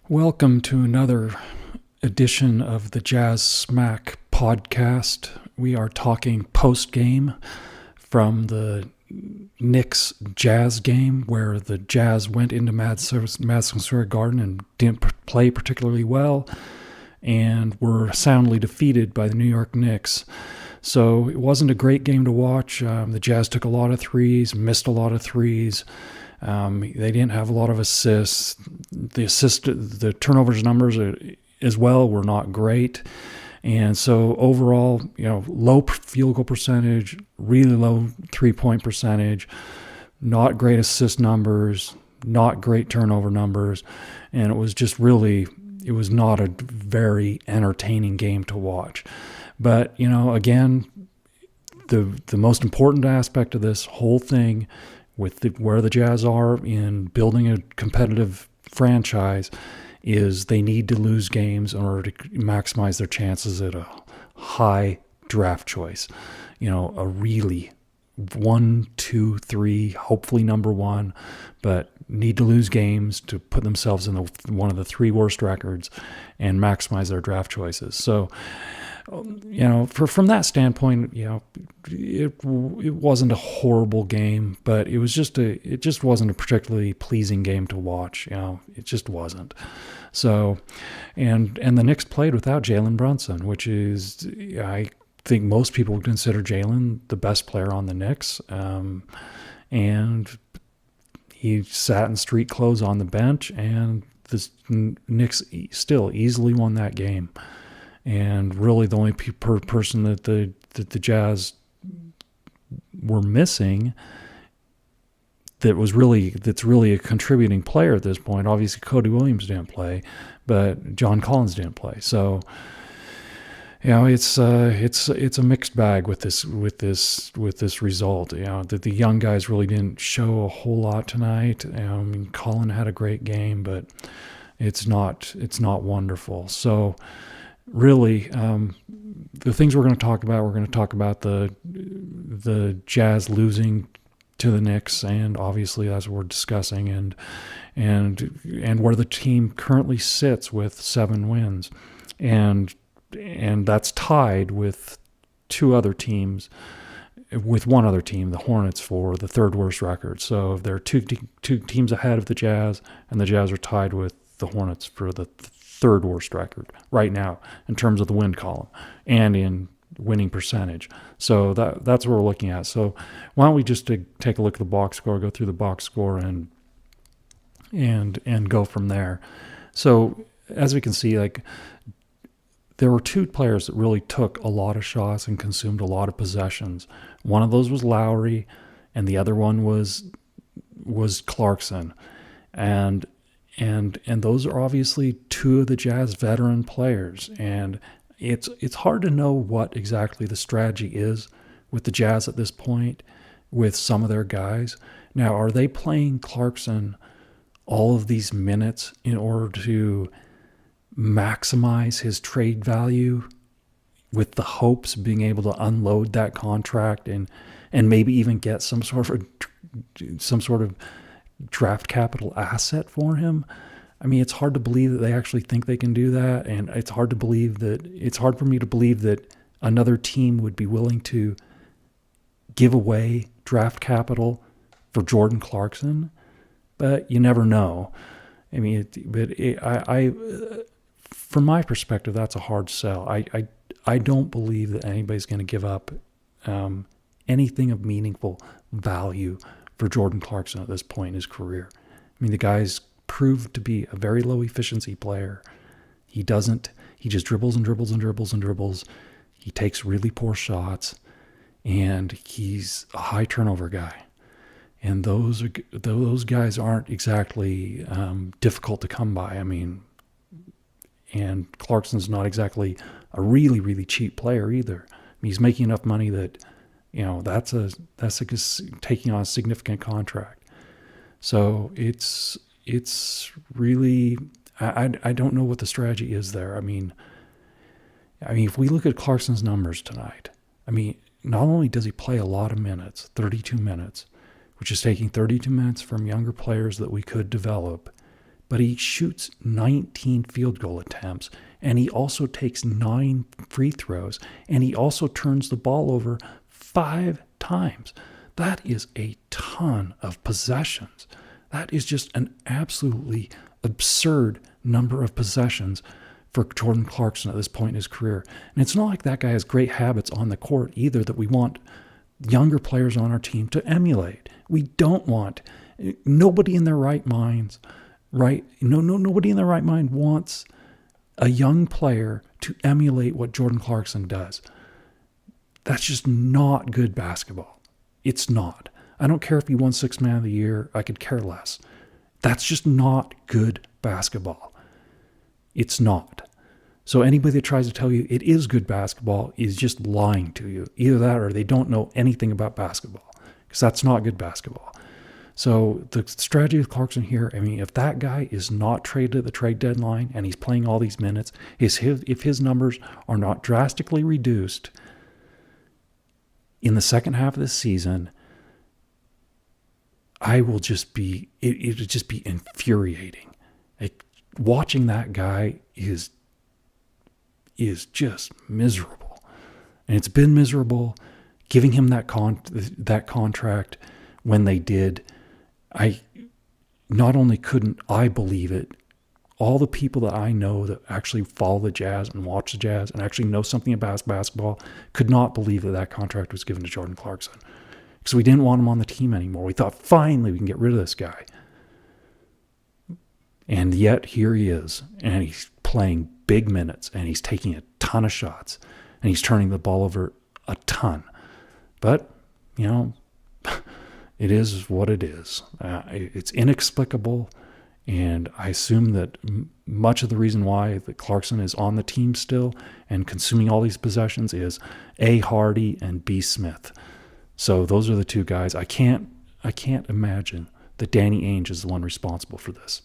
Welcome to another edition of the Jazz Smack podcast. We are talking post-game from the Knicks Jazz game, where the Jazz went into Madison Square Garden and didn't play particularly well and were soundly defeated by the New York Knicks. So it wasn't a great game to watch. The Jazz took a lot of threes, missed a lot of threes. They didn't have a lot of assists. The turnovers numbers as well were not great. And so overall, low field goal percentage, really low 3-point percentage, not great assist numbers, not great turnover numbers. And it was not a very entertaining game to watch. But, again, the most important aspect of this whole thing with where the Jazz are in building a competitive franchise is they need to lose games in order to maximize their chances at a high draft choice. A really 1, 2, 3, hopefully number one, but need to lose games to put themselves in one of the 3 worst records and maximize their draft choices. So, from that standpoint, it wasn't a horrible game, but it just wasn't a particularly pleasing game to watch. It just wasn't. So, and the Knicks played without Jalen Brunson, which is, I think most people would consider Jalen the best player on the Knicks. And he sat in street clothes on the bench, and the Knicks still easily won that game. And really, the only person that the Jazz were missing that's really a contributing player at this point. Obviously, Cody Williams didn't play, but John Collins didn't play. So, it's a mixed bag with this result. The young guys really didn't show a whole lot tonight. Collin had a great game, but it's not wonderful. So, really, the things we're going to talk about the Jazz losing to the Knicks, and obviously as we're discussing, and where the team currently sits with 7 wins, and that's tied with 2 other teams, with one other team, the Hornets, for the 3rd worst record. So there are two teams ahead of the Jazz, and the Jazz are tied with the Hornets for the 3rd worst record right now in terms of the win column and in winning percentage. So that's what we're looking at. So why don't we just take a look at the box score, go through the box score, and go from there. So as we can see, there were 2 players that really took a lot of shots and consumed a lot of possessions. One of those was Lowry, and the other one was Clarkson. And those are obviously 2 of the Jazz veteran players. And it's hard to know what exactly the strategy is with the Jazz at this point with some of their guys. Now, are they playing Clarkson all of these minutes in order to maximize his trade value with the hopes of being able to unload that contract and maybe even get some sort of draft capital asset for him? I mean, it's hard to believe that they actually think they can do that, and it's hard for me to believe that another team would be willing to give away draft capital for Jordan Clarkson. But you never know. I mean, from my perspective, that's a hard sell. I don't believe that anybody's going to give up anything of meaningful value for Jordan Clarkson at this point in his career. I mean, the guy's proved to be a very low efficiency player. He just dribbles and dribbles and dribbles and dribbles. He takes really poor shots, and he's a high turnover guy. And those guys aren't exactly difficult to come by. I mean, and Clarkson's not exactly a really, really cheap player either. I mean, he's making enough money that, that's taking on a significant contract. So it's really, I don't know what the strategy is there. I mean, if we look at Clarkson's numbers tonight, not only does he play a lot of minutes, 32 minutes, which is taking 32 minutes from younger players that we could develop but he shoots 19 field goal attempts, and he also takes 9 free throws, and he also turns the ball over 5 times. That is a ton of possessions. That is just an absolutely absurd number of possessions for Jordan Clarkson at this point in his career. And it's not like that guy has great habits on the court either that we want younger players on our team to emulate. We don't want, nobody in their right minds, right? Nobody in their right mind wants a young player to emulate what Jordan Clarkson does. That's just not good basketball. It's not. I don't care if he won Sixth Man of the Year. I could care less. That's just not good basketball. It's not. So anybody that tries to tell you it is good basketball is just lying to you. Either that or they don't know anything about basketball, because that's not good basketball. So the strategy with Clarkson here, I mean, if that guy is not traded at the trade deadline and he's playing all these minutes, if his numbers are not drastically reduced in the second half of the season, I will just be, it would just be infuriating. Like, watching that guy is just miserable. And it's been miserable giving him that contract when they did. I not only couldn't I believe it, all the people that I know that actually follow the Jazz and watch the Jazz and actually know something about basketball could not believe that contract was given to Jordan Clarkson. Because we didn't want him on the team anymore. We thought, finally, we can get rid of this guy. And yet, here he is. And he's playing big minutes. And he's taking a ton of shots. And he's turning the ball over a ton. But, it is what it is. It's inexplicable. And I assume that much of the reason why that Clarkson is on the team still and consuming all these possessions is A, Hardy, and B, Smith. So those are the two guys. I can't imagine that Danny Ainge is the one responsible for this.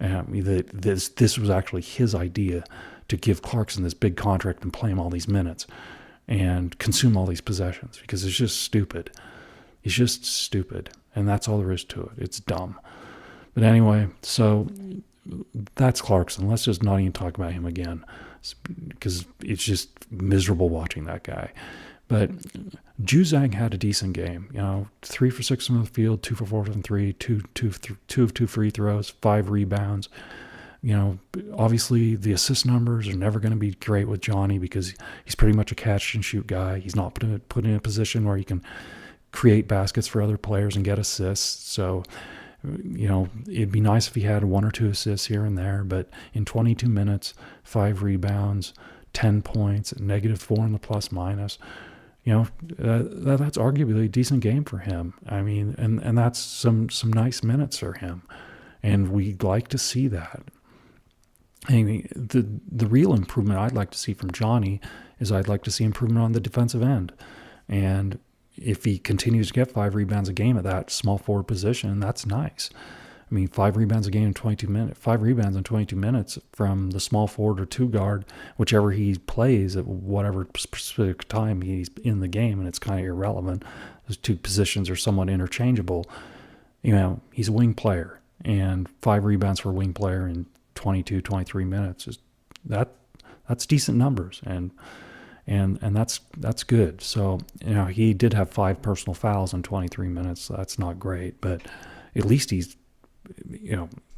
This was actually his idea to give Clarkson this big contract and play him all these minutes and consume all these possessions, because it's just stupid. It's just stupid, and that's all there is to it. It's dumb. But anyway, so that's Clarkson. Let's just not even talk about him again, because it's just miserable watching that guy. But Juzang had a decent game. 3 for 6 from the field, 2 for 4 from 3, 2 of 2 free throws, 5 rebounds. Obviously the assist numbers are never going to be great with Johnny, because he's pretty much a catch and shoot guy. He's not put in a position where he can create baskets for other players and get assists. So, it'd be nice if he had 1 or 2 assists here and there. But in 22 minutes, 5 rebounds, 10 points, -4 in the plus minus. That's arguably a decent game for him. I mean, and that's some nice minutes for him, and we'd like to see that. I mean, the real improvement I'd like to see from Johnny is I'd like to see improvement on the defensive end, and if he continues to get 5 rebounds a game at that small forward position, that's nice. I mean, 5 rebounds a game in 22 minutes, 5 rebounds in 22 minutes from the small forward or 2 guard, whichever he plays at whatever specific time he's in the game, and it's kind of irrelevant. Those 2 positions are somewhat interchangeable. He's a wing player, and 5 rebounds for a wing player in 22, 23 minutes that's decent numbers, and that's good. So, he did have 5 personal fouls in 23 minutes. So that's not great, but at least he's,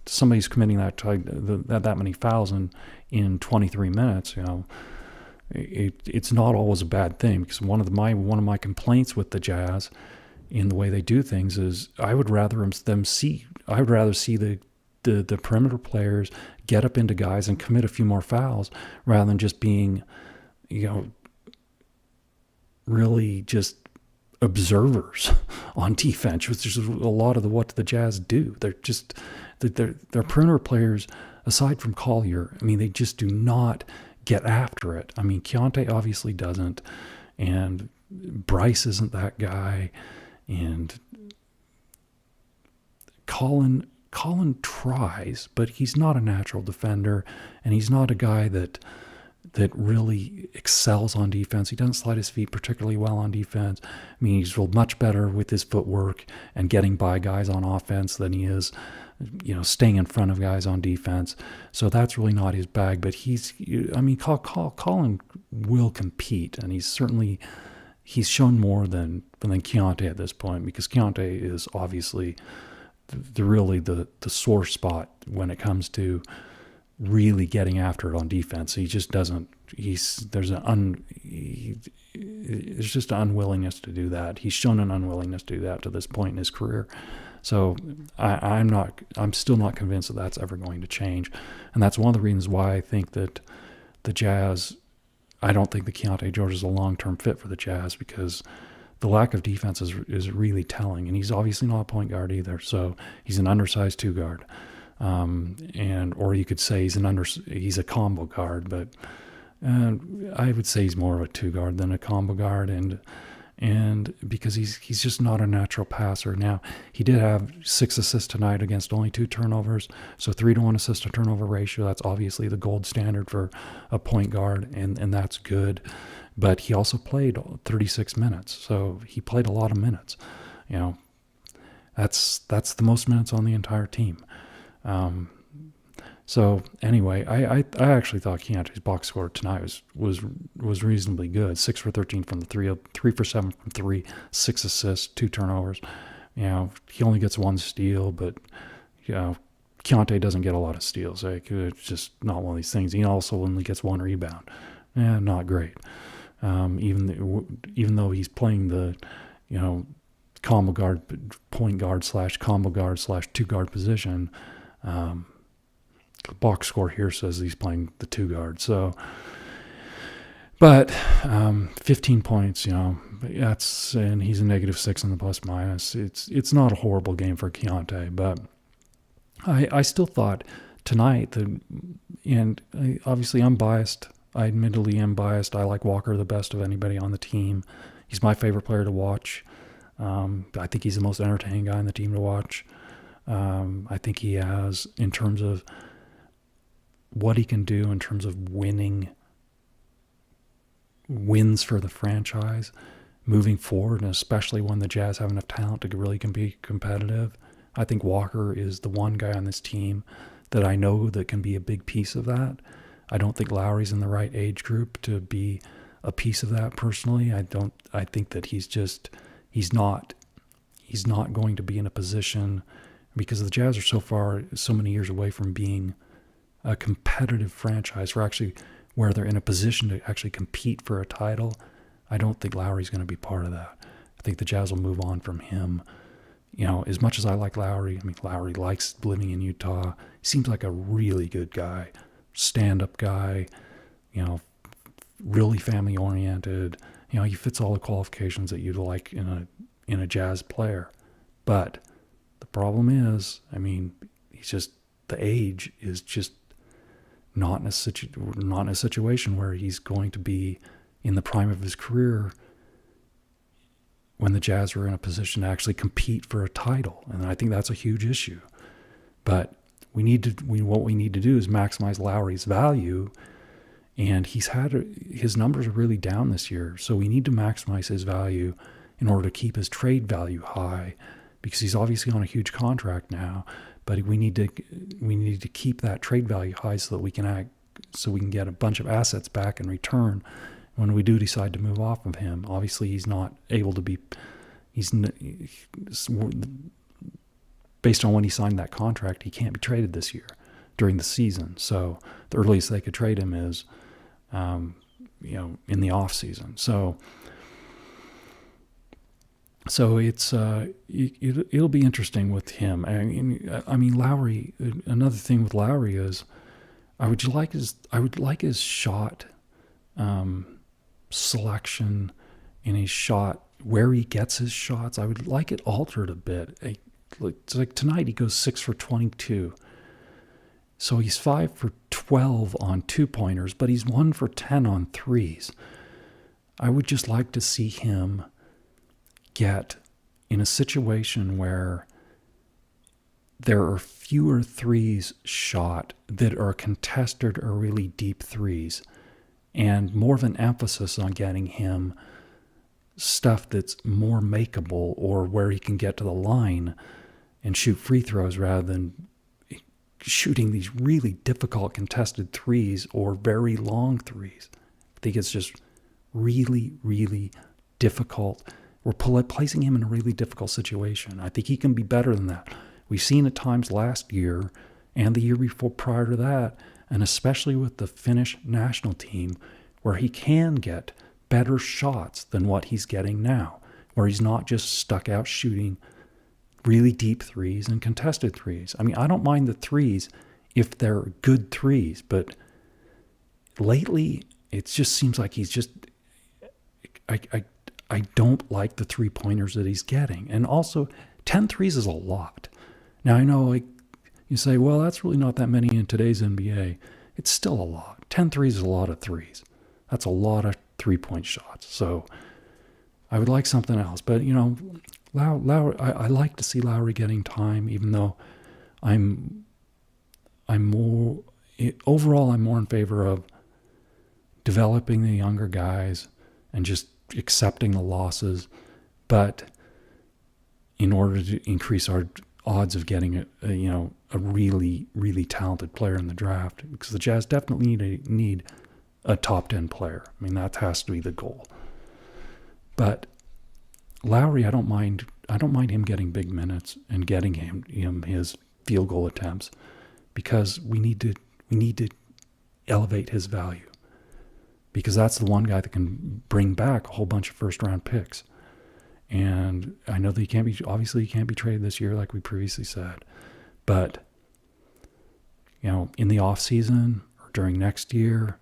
somebody's committing that many fouls in 23 minutes. It's not always a bad thing, because one of my complaints with the Jazz in the way they do things is I would rather see the perimeter players get up into guys and commit a few more fouls rather than just being, really just observers on defense, which is a lot of what the Jazz do. They're just, their perimeter players, aside from Collier, I mean, they just do not get after it. I mean, Keontae obviously doesn't, and Bryce isn't that guy, and Colin tries, but he's not a natural defender, and he's not a guy that that really excels on defense. He doesn't slide his feet particularly well on defense. I mean, he's much better with his footwork and getting by guys on offense than he is, staying in front of guys on defense. So that's really not his bag. But Colin will compete, and he's shown more than Keontae at this point, because Keontae is obviously the sore spot when it comes to really getting after it on defense. He just doesn't. There's just an unwillingness to do that. He's shown an unwillingness to do that to this point in his career. So I'm still not convinced that that's ever going to change, and that's one of the reasons why I think that the Jazz. I don't think the Keontae George is a long-term fit for the Jazz, because the lack of defense is really telling, and he's obviously not a point guard either. So he's an undersized two guard. Or you could say he's a combo guard, but I would say he's more of a two guard than a combo guard, and because he's just not a natural passer. Now, he did have 6 assists tonight against only 2 turnovers, so 3-to-1 assist to turnover ratio. That's obviously the gold standard for a point guard, and that's good. But he also played 36 minutes, so he played a lot of minutes. That's the most minutes on the entire team. So anyway, I actually thought Keontae's box score tonight was reasonably good. 6 for 13 from the 3 for 7 from 3, 6 assists, 2 turnovers. He only gets 1 steal, but Keontae doesn't get a lot of steals. It's just not one of these things. He also only gets 1 rebound. Not great. Even though he's playing the combo guard, point guard / combo guard / two guard position. The box score here says he's playing the two guard. So, but 15 points, and he's a -6 in the plus minus. It's not a horrible game for Keontae, but I still thought tonight and obviously I'm biased. I admittedly am biased. I like Walker the best of anybody on the team. He's my favorite player to watch. I think he's the most entertaining guy on the team to watch. I think he has, in terms of what he can do in terms of wins for the franchise moving forward, and especially when the Jazz have enough talent to really be competitive. I think Walker is the one guy on this team that I know that can be a big piece of that. I don't think Lowry's in the right age group to be a piece of that personally. I think that he's not going to be in a position, because the Jazz are so many years away from being a competitive franchise where they're in a position to actually compete for a title. I don't think Lowry's going to be part of that. I think the Jazz will move on from him. As much as I like Lowry, Lowry likes living in Utah. He seems like a really good guy, stand-up guy, really family-oriented. He fits all the qualifications that you'd like in a Jazz player. But the problem is, the age is just not in a situation where he's going to be in the prime of his career when the Jazz are in a position to actually compete for a title. And I think that's a huge issue. But what we need to do is maximize Lowry's value. And his numbers are really down this year. So we need to maximize his value in order to keep his trade value high, because he's obviously on a huge contract now. But we need to keep that trade value high so that we can get a bunch of assets back in return when we do decide to move off of him. Obviously, he's not able to be. Based on when he signed that contract, he can't be traded this year during the season. So the earliest they could trade him is, in the off season. So it's it'll be interesting with him. Lowry. Another thing with Lowry is, I would like his shot selection and his shot, where he gets his shots. I would like it altered a bit. It's like tonight he goes 6 for 22. So he's 5 for 12 on 2-pointers, but he's 1 for 10 on threes. I would just like to see him get in a situation where there are fewer threes shot that are contested or really deep threes, and more of an emphasis on getting him stuff that's more makeable, or where he can get to the line and shoot free throws rather than shooting these really difficult contested threes or very long threes. I think it's just really, really difficult. We're placing him in a really difficult situation. I think he can be better than that. We've seen at times last year and the year before prior to that, and especially with the Finnish national team, where he can get better shots than what he's getting now, where he's not just stuck out shooting really deep threes and contested threes. I mean, I don't mind the threes if they're good threes, but lately it just seems like he's just, I don't like the three-pointers that he's getting. And also, 10 threes is a lot. Now, I know you say, well, that's really not that many in today's NBA. It's still a lot. 10 threes is a lot of threes. That's a lot of three-point shots. So I would like something else. But, Lowry, I like to see Lowry getting time, even though I'm more in favor of developing the younger guys and just accepting the losses. But in order to increase our odds of getting a really, really talented player in the draft, because the Jazz definitely need a top 10 player. I mean, that has to be the goal. But Lowry, I don't mind him getting big minutes and getting him his field goal attempts, because we need to elevate his value, because that's the one guy that can bring back a whole bunch of first round picks. And I know that he can't be traded this year like we previously said, but in the off season or during next year,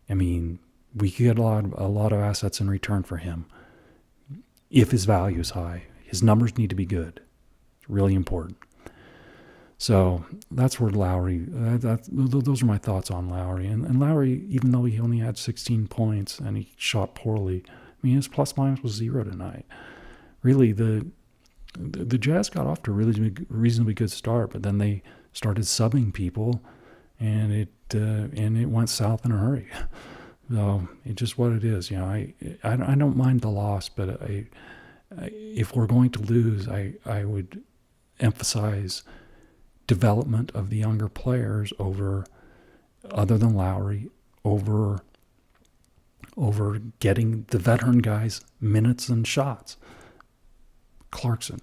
I mean, we could get a lot of assets in return for him. If his value is high, his numbers need to be good. It's really important. So that's where Lowry, those are my thoughts on Lowry. And Lowry, even though he only had 16 points and he shot poorly, I mean, his plus minus was 0 tonight. Really, the Jazz got off to a reasonably good start, but then they started subbing people, and it went south in a hurry. So it's just what it is. I don't mind the loss, but if we're going to lose, I would emphasize development of the younger players other than Lowry, over getting the veteran guys minutes and shots. Clarkson.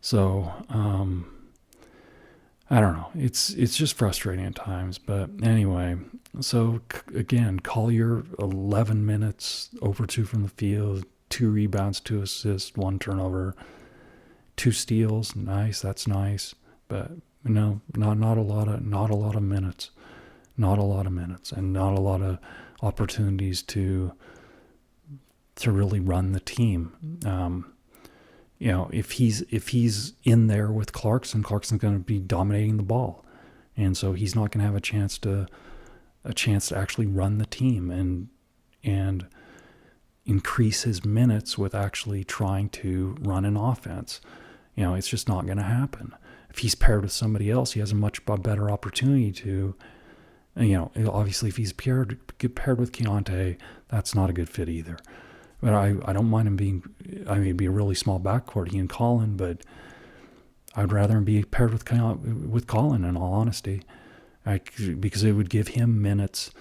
So I don't know. It's just frustrating at times. But anyway, so again, Collier, 11 minutes, over 2 from the field, 2 rebounds, 2 assists, 1 turnover, 2 steals. Nice, that's nice. But not a lot of minutes, and not a lot of opportunities to really run the team. If he's in there with Clarkson's going to be dominating the ball, and so he's not going to have a chance to actually run the team and increase his minutes with actually trying to run an offense. It's just not going to happen. If he's paired with somebody else, he has a much better opportunity to. Obviously, if he's paired with Keontae, that's not a good fit either. But I don't mind him being, it'd be a really small backcourt, he and Colin, but I'd rather him be paired with Colin, in all honesty, because it would give him minutes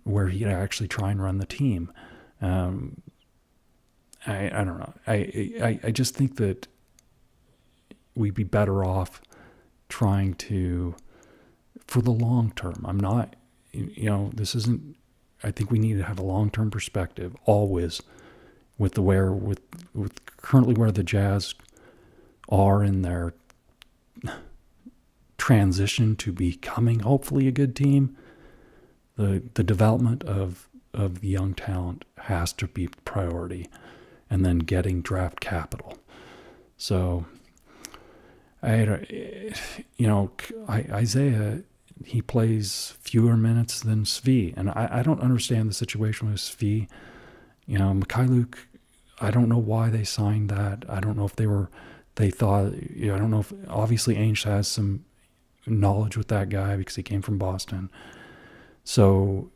where he'd actually try and run the team. I don't know. I just think that we'd be better off trying to, for the long term. I'm not, this isn't, I think we need to have a long-term perspective always, with currently where the Jazz are in their transition to becoming hopefully a good team. The development of the young talent has to be priority, and then getting draft capital. So Isaiah, he plays fewer minutes than Svi, and I don't understand the situation with Svi. Mikhailuk, I don't know why they signed that. I don't know if they thought, I don't know if, obviously Ainge has some knowledge with that guy because he came from Boston. So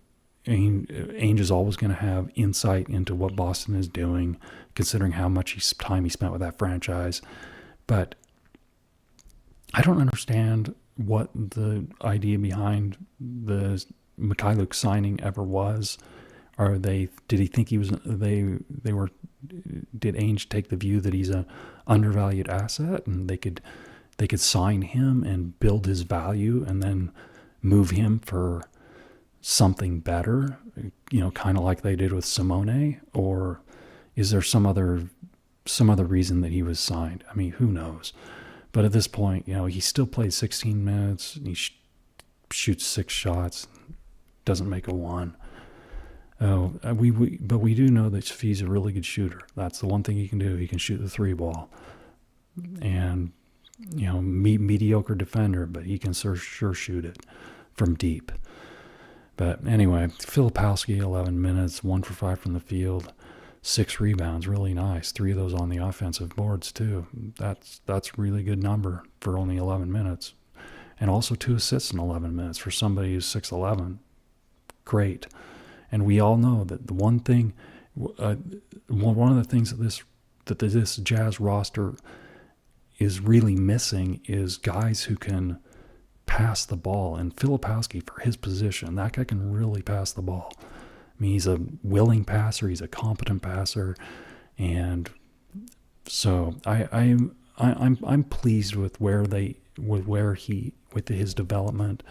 Ainge is always going to have insight into what Boston is doing, considering how much time he spent with that franchise. But I don't understand what the idea behind the Mikhailuk signing ever was. Did he think he was? Did Ainge take the view that he's an undervalued asset and they could sign him and build his value and then move him for something better, kind of like they did with Simone? Or is there some other reason that he was signed? I mean, who knows? But at this point, he still played 16 minutes. He shoots 6 shots, doesn't make a one. But we do know that he's a really good shooter. That's the one thing he can do. He can shoot the 3 ball, and mediocre defender, but he can sure shoot it from deep. But anyway, Filipowski, 11 minutes, 1 for 5 from the field, 6 rebounds, really nice. 3 of those on the offensive boards too. That's a really good number for only 11 minutes, and also 2 assists in 11 minutes for somebody who's 6'11". Great. And we all know that the one thing, one of the things that this Jazz roster is really missing is guys who can pass the ball. And Filipowski, for his position, that guy can really pass the ball. I mean, he's a willing passer. He's a competent passer, and so I'm pleased with his development.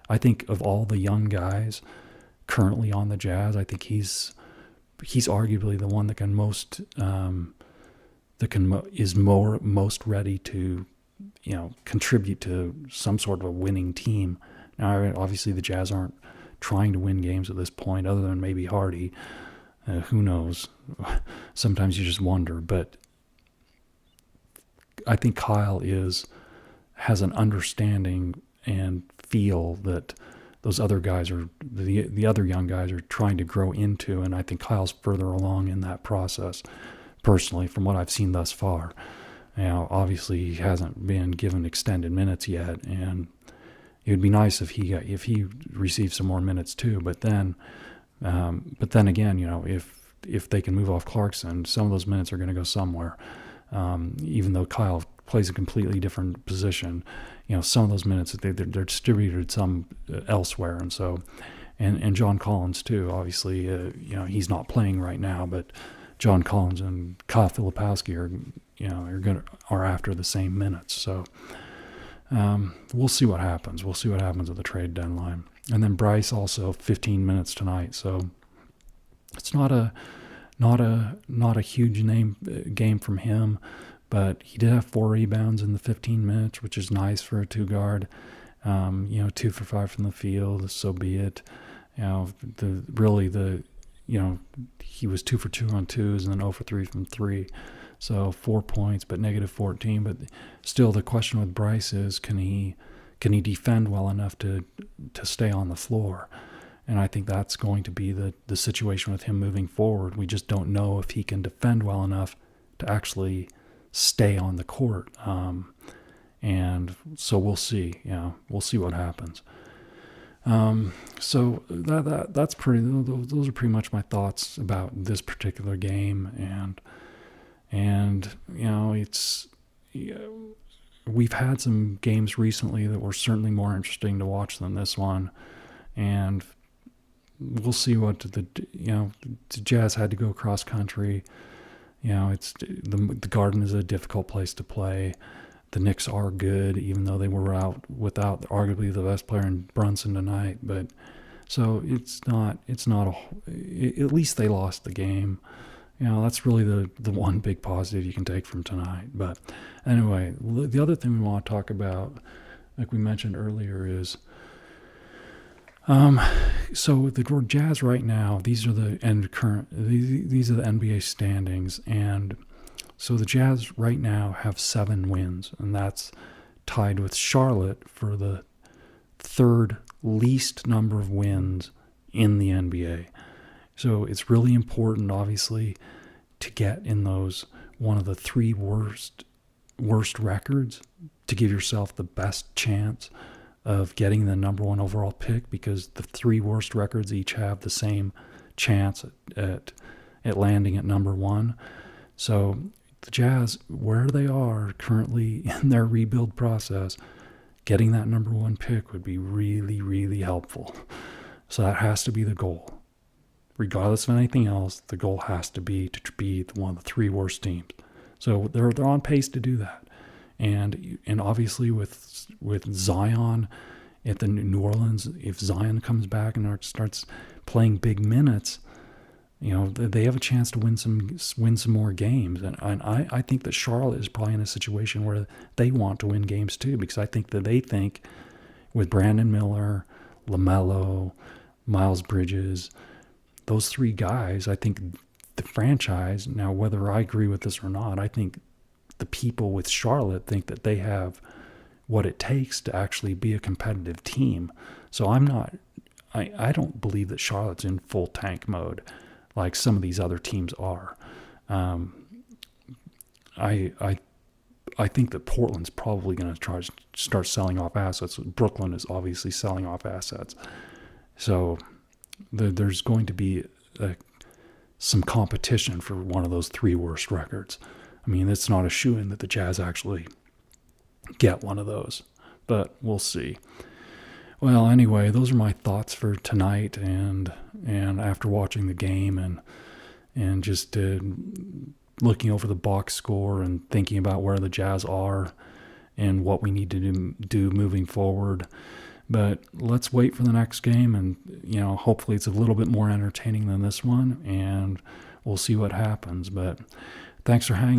I think of all the young guys currently on the Jazz, I think he's arguably the one that is most ready to contribute to some sort of a winning team. Now, obviously, the Jazz aren't trying to win games at this point, other than maybe Hardy. Who knows? Sometimes you just wonder. But I think Kyle has an understanding and feel that those other guys are the other young guys are trying to grow into, and I think Kyle's further along in that process, personally, from what I've seen thus far. Now, obviously, he hasn't been given extended minutes yet, and it would be nice if he received some more minutes too. But then again, if they can move off Clarkson, some of those minutes are going to go somewhere. Even though Kyle plays a completely different position, some of those minutes they're distributed some elsewhere, and so, and John Collins too. Obviously, he's not playing right now, but John Collins and Kyle Filipowski are after the same minutes. So we'll see what happens. We'll see what happens at the trade deadline. And then Bryce also 15 minutes tonight. So it's not a huge game from him, but he did have 4 rebounds in the 15 minutes, which is nice for a 2-guard. 2 for 5 from the field, so be it. He was 2 for 2 on 2s and then 0 for 3 from 3. So 4 points, but negative 14. But still, the question with Bryce is, can he defend well enough to stay on the floor? And I think that's going to be the situation with him moving forward. We just don't know if he can defend well enough to actually stay on the court. And so we'll see. We'll see what happens. So that's those are pretty much my thoughts about this particular game. And we've had some games recently that were certainly more interesting to watch than this one. And we'll see what the Jazz had to go cross country. It's the Garden is a difficult place to play. The Knicks are good, even though they were out without arguably the best player in Brunson tonight. But so it's not at least they lost the game. That's really the one big positive you can take from tonight. But anyway, the other thing we want to talk about, like we mentioned earlier, is so the Jazz right now, these are the NBA standings, and so the Jazz right now have 7 wins, and that's tied with Charlotte for the 3rd least number of wins in the NBA. So it's really important, obviously, to get in those one of the 3 worst records to give yourself the best chance of getting the number one overall pick, because the three worst records each have the same chance at landing at number one. So the Jazz, where they are currently in their rebuild process, getting that number one pick would be really, really helpful. So that has to be the goal. Regardless of anything else, the goal has to be one of the three worst teams. So they're on pace to do that. And obviously with Zion at the New Orleans, if Zion comes back and starts playing big minutes, they have a chance to win some more games. And I think that Charlotte is probably in a situation where they want to win games too, because I think that they think with Brandon Miller, LaMelo, Miles Bridges, those three guys, I think the franchise, now whether I agree with this or not, I think the people with Charlotte think that they have what it takes to actually be a competitive team. So I don't believe that Charlotte's in full tank mode like some of these other teams are. I think that Portland's probably going to try to start selling off assets. Brooklyn is obviously selling off assets. So there's going to be some competition for one of those three worst records. I mean, it's not a shoo-in that the Jazz actually get one of those, but we'll see. Well, anyway, those are my thoughts for tonight, and after watching the game and just looking over the box score and thinking about where the Jazz are and what we need to do moving forward. But let's wait for the next game, and hopefully it's a little bit more entertaining than this one, and we'll see what happens. But thanks for hanging